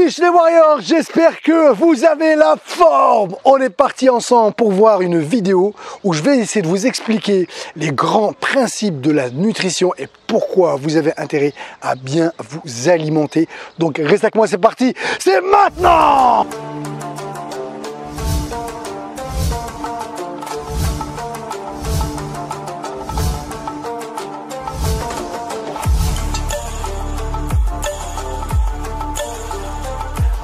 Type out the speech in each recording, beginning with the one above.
Biche les Warriors, j'espère que vous avez la forme. On est parti ensemble pour voir une vidéo où je vais essayer de vous expliquer les grands principes de la nutrition et pourquoi vous avez intérêt à bien vous alimenter. Donc restez avec moi, c'est parti, c'est maintenant!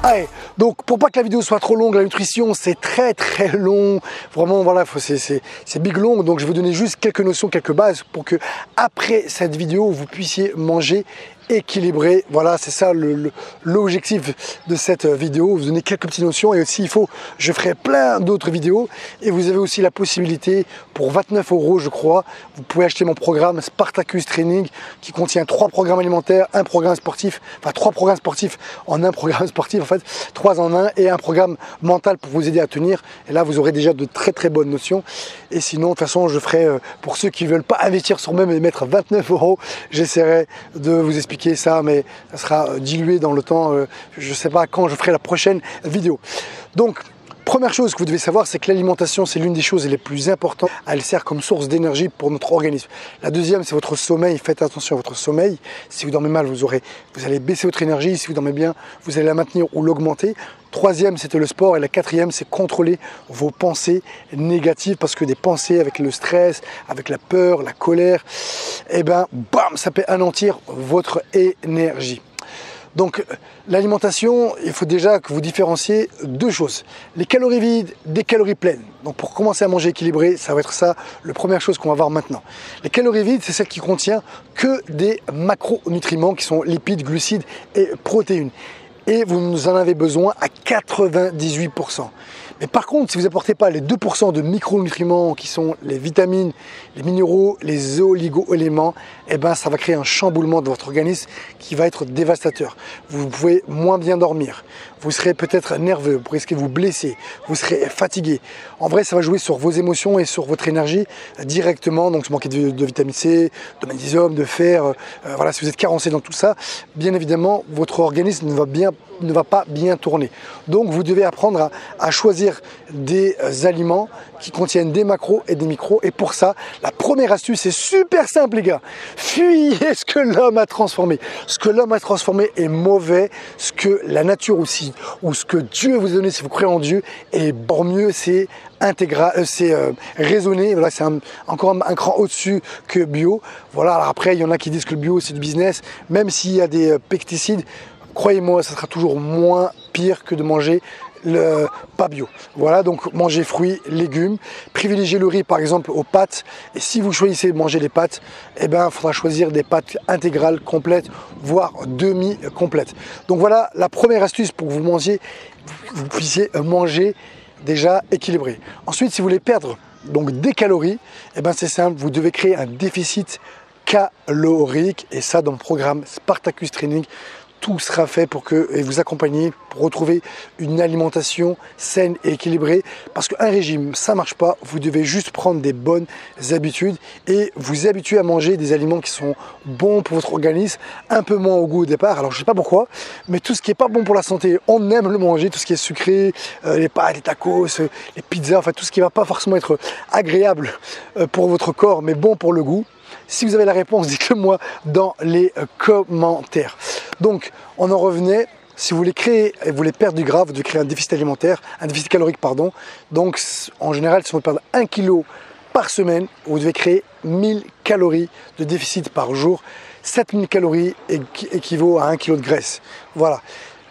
Allez, donc pour pas que la vidéo soit trop longue, la nutrition c'est très long, vraiment voilà, c'est big long, donc je vais vous donner juste quelques notions, quelques bases pour que après cette vidéo vous puissiez manger équilibré. Voilà, c'est ça l'objectif de cette vidéo, vous donner quelques petites notions. Et aussi je ferai plein d'autres vidéos et vous avez aussi la possibilité pour 29 € je crois, vous pouvez acheter mon programme Spartacus Training qui contient 3 programmes alimentaires, un programme sportif, enfin 3 programmes sportifs en un programme sportif en fait, 3 en 1 et un programme mental pour vous aider à tenir. Et là vous aurez déjà de très bonnes notions. Et sinon de toute façon je ferai pour ceux qui ne veulent pas investir sur eux-mêmes et mettre 29 €, j'essaierai de vous expliquer ça, mais ça sera dilué dans le temps. Je ne sais pas quand je ferai la prochaine vidéo. Donc, première chose que vous devez savoir, c'est que l'alimentation, c'est l'une des choses les plus importantes. Elle sert comme source d'énergie pour notre organisme. La deuxième, c'est votre sommeil. Faites attention à votre sommeil. Si vous dormez mal, vous allez baisser votre énergie. Si vous dormez bien, vous allez la maintenir ou l'augmenter. Troisième, c'était le sport. Et la quatrième, c'est contrôler vos pensées négatives. Parce que des pensées avec le stress, avec la peur, la colère, et ben, bam, ça peut anéantir votre énergie. Donc l'alimentation, il faut déjà que vous différenciez deux choses. Les calories vides des calories pleines. Donc pour commencer à manger équilibré, ça va être ça la première chose qu'on va voir maintenant. Les calories vides, c'est celle qui contient que des macronutriments qui sont lipides, glucides et protéines. Et vous en avez besoin à 98%. Mais par contre, si vous n'apportez pas les 2% de micronutriments qui sont les vitamines, les minéraux, les oligo-éléments, eh ben, ça va créer un chamboulement de votre organisme qui va être dévastateur. Vous pouvez moins bien dormir, vous serez peut-être nerveux, vous risquez de vous blesser, vous serez fatigué. En vrai, ça va jouer sur vos émotions et sur votre énergie directement. Donc, manquer de vitamine C, de magnésium, de fer, voilà, si vous êtes carencé dans tout ça, bien évidemment, votre organisme ne va pas bien tourner. Donc vous devez apprendre à choisir des aliments qui contiennent des macros et des micros. Et pour ça, la première astuce est super simple les gars. Fuyez ce que l'homme a transformé. Ce que l'homme a transformé est mauvais. Ce que la nature aussi, ou ce que Dieu vous a donné si vous croyez en Dieu, est encore mieux, c'est intégral, c'est raisonné. Voilà, c'est encore un cran au-dessus que bio. Voilà, alors après, il y en a qui disent que le bio c'est du business, même s'il y a des pesticides. Croyez-moi, ça sera toujours moins pire que de manger le pas bio. Voilà, donc mangez fruits, légumes, privilégiez le riz par exemple aux pâtes. Et si vous choisissez de manger des pâtes, eh ben, il faudra choisir des pâtes intégrales, complètes, voire demi-complètes. Donc voilà la première astuce pour que vous puissiez manger déjà équilibré. Ensuite, si vous voulez perdre donc des calories, eh ben, c'est simple, vous devez créer un déficit calorique. Et ça, dans le programme Spartacus Training, tout sera fait pour vous accompagner pour retrouver une alimentation saine et équilibrée. Parce qu'un régime, ça ne marche pas. Vous devez juste prendre des bonnes habitudes et vous habituer à manger des aliments qui sont bons pour votre organisme, un peu moins au goût au départ. Alors je ne sais pas pourquoi, mais tout ce qui n'est pas bon pour la santé, on aime le manger. Tout ce qui est sucré, les pâtes, les tacos, les pizzas, enfin tout ce qui ne va pas forcément être agréable pour votre corps, mais bon pour le goût. Si vous avez la réponse, dites-le moi dans les commentaires. Donc, on en revenait, si vous voulez créer et vous voulez perdre du gras, vous devez créer un déficit alimentaire, un déficit calorique, pardon. Donc, en général, si on veut perdre 1 kg par semaine, vous devez créer 1000 calories de déficit par jour. 7000 calories équivaut à 1 kg de graisse. Voilà.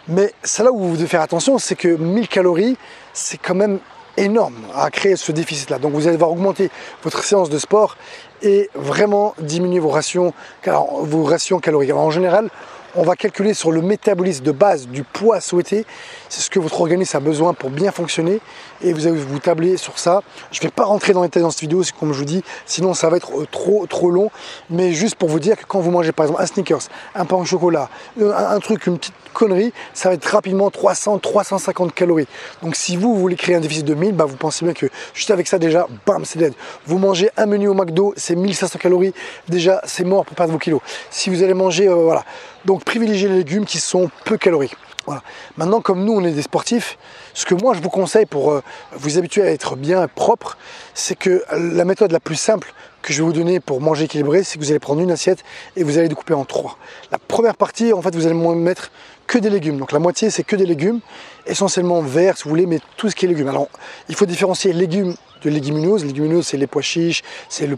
Mais c'est là où vous devez faire attention, c'est que 1000 calories, c'est quand même énorme à créer ce déficit-là. Donc, vous allez devoir augmenter votre séance de sport et vraiment diminuer vos rations caloriques. Alors, en général, on va calculer sur le métabolisme de base du poids souhaité. C'est ce que votre organisme a besoin pour bien fonctionner et vous allez vous tabler sur ça. Je ne vais pas rentrer dans les détails dans cette vidéo, c'est comme je vous dis, sinon ça va être trop long. Mais juste pour vous dire que quand vous mangez par exemple un Snickers, un pain au chocolat, un truc, une petite connerie, ça va être rapidement 300-350 calories. Donc si vous voulez créer un déficit de 1000, bah vous pensez bien que juste avec ça déjà, bam, c'est dead. Vous mangez un menu au McDo, c'est 1500 calories, déjà c'est mort pour perdre vos kilos. Si vous allez manger, voilà. Donc privilégiez les légumes qui sont peu caloriques. Voilà. Maintenant, comme nous, on est des sportifs, ce que moi je vous conseille pour vous habituer à être bien propre, c'est que la méthode la plus simple que je vais vous donner pour manger équilibré, c'est que vous allez prendre une assiette et vous allez découper en 3. La première partie, en fait, vous allez mettre que des légumes. Donc la moitié, c'est que des légumes, essentiellement verts, si vous voulez, mais tout ce qui est légumes. Alors, il faut différencier légumes de légumineuses. Les légumineuses, c'est les pois chiches, c'est les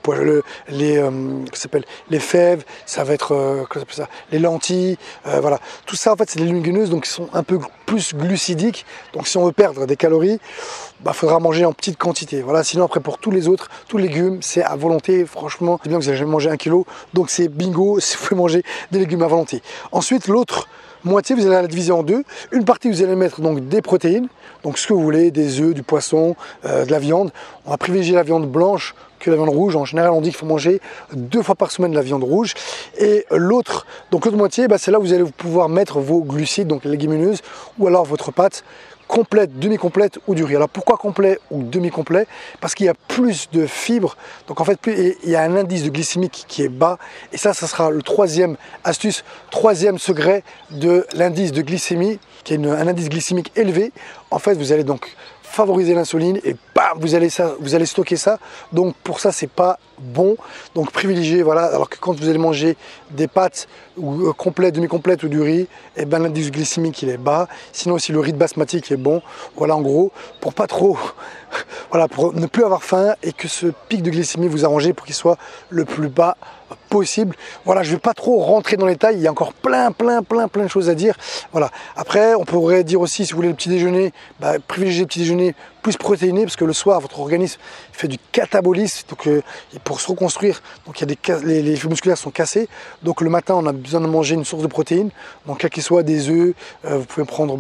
fèves, ça va être les lentilles, voilà. Tout ça, en fait, c'est des légumineuses, donc ils sont un peu plus glucidiques. Donc si on veut perdre des calories, bah, faudra manger en petite quantité. Voilà. Sinon, après, pour tous les autres, tous les légumes, c'est à volonté. Franchement, c'est bien que vous n'avez jamais mangé 1 kilo, donc c'est bingo si vous pouvez manger des légumes à volonté. Ensuite, l'autre moitié, vous allez la diviser en deux. Une partie, vous allez mettre donc des protéines, donc ce que vous voulez, des œufs, du poisson, de la viande. On va privilégier la viande blanche que la viande rouge. En général, on dit qu'il faut manger 2 fois par semaine de la viande rouge. Et l'autre moitié, bah, c'est là où vous allez pouvoir mettre vos glucides, donc les légumineuses, ou alors votre pâte complète, demi-complète ou du riz. Alors pourquoi complet ou demi-complet? Parce qu'il y a plus de fibres, donc en fait il y a un indice de glycémique qui est bas, et ça sera le troisième astuce, troisième secret de l'indice de glycémie, qui est un indice glycémique élevé. En fait, vous allez donc favoriser l'insuline et bam, vous allez stocker ça. Donc pour ça, c'est pas bon. Donc privilégiez, voilà. Alors que quand vous allez manger des pâtes ou complètes, demi-complètes ou du riz, et ben l'indice glycémique il est bas. Sinon aussi le riz de basmati qui est bon. Voilà, en gros, pour pas trop, voilà, pour ne plus avoir faim et que ce pic de glycémie vous arrangez pour qu'il soit le plus bas possible. Voilà, je ne vais pas trop rentrer dans les détails, il y a encore plein de choses à dire. Voilà. Après, on pourrait dire aussi, si vous voulez le petit déjeuner, bah, privilégiez le petit déjeuner plus protéiné, parce que le soir, votre organisme fait du catabolisme, donc pour se reconstruire, donc il y a les fibres musculaires sont cassés, donc le matin, on a besoin de manger une source de protéines, donc quel qu'il soit, des œufs, vous pouvez prendre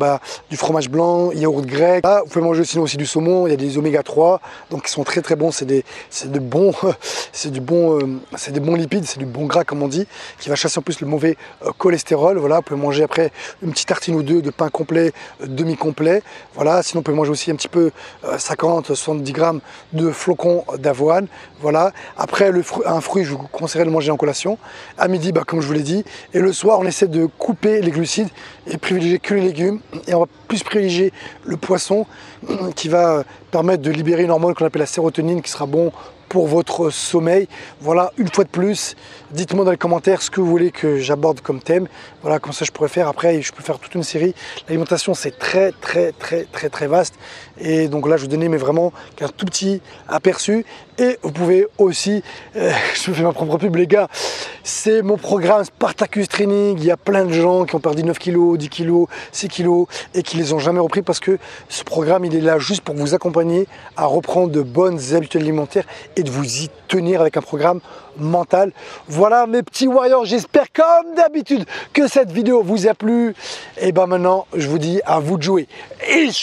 du fromage blanc, yaourt grec, vous pouvez manger sinon aussi du saumon, il y a des oméga 3, donc qui sont très bons, c'est des bons lipides, c'est du bon gras comme on dit, qui va chasser en plus le mauvais cholestérol. Voilà, vous pouvez manger après une petite tartine ou deux de pain complet, demi-complet. Voilà, sinon vous pouvez manger aussi un petit peu 50-70 grammes de flocons d'avoine. Voilà, après un fruit, je vous conseillerais de manger en collation. À midi, bah, comme je vous l'ai dit, et le soir, on essaie de couper les glucides et privilégier que les légumes. Et on va plus privilégier le poisson qui va permettre de libérer une hormone qu'on appelle la sérotonine, qui sera bon pour votre sommeil. Voilà, une fois de plus, dites-moi dans les commentaires ce que vous voulez que j'aborde comme thème. Voilà, comme ça je pourrais faire. Après, je peux faire toute une série. L'alimentation, c'est très vaste. Et donc là, je vous donnais mais vraiment qu'un tout petit aperçu. Et vous pouvez aussi, je me fais ma propre pub les gars, c'est mon programme Spartacus Training. Il y a plein de gens qui ont perdu 9 kilos, 10 kilos, 6 kilos et qui les ont jamais repris, parce que ce programme, il est là juste pour vous accompagner à reprendre de bonnes habitudes alimentaires et de vous y tenir avec un programme mental. Voilà mes petits warriors, j'espère comme d'habitude que cette vidéo vous a plu. Et ben maintenant, je vous dis à vous de jouer.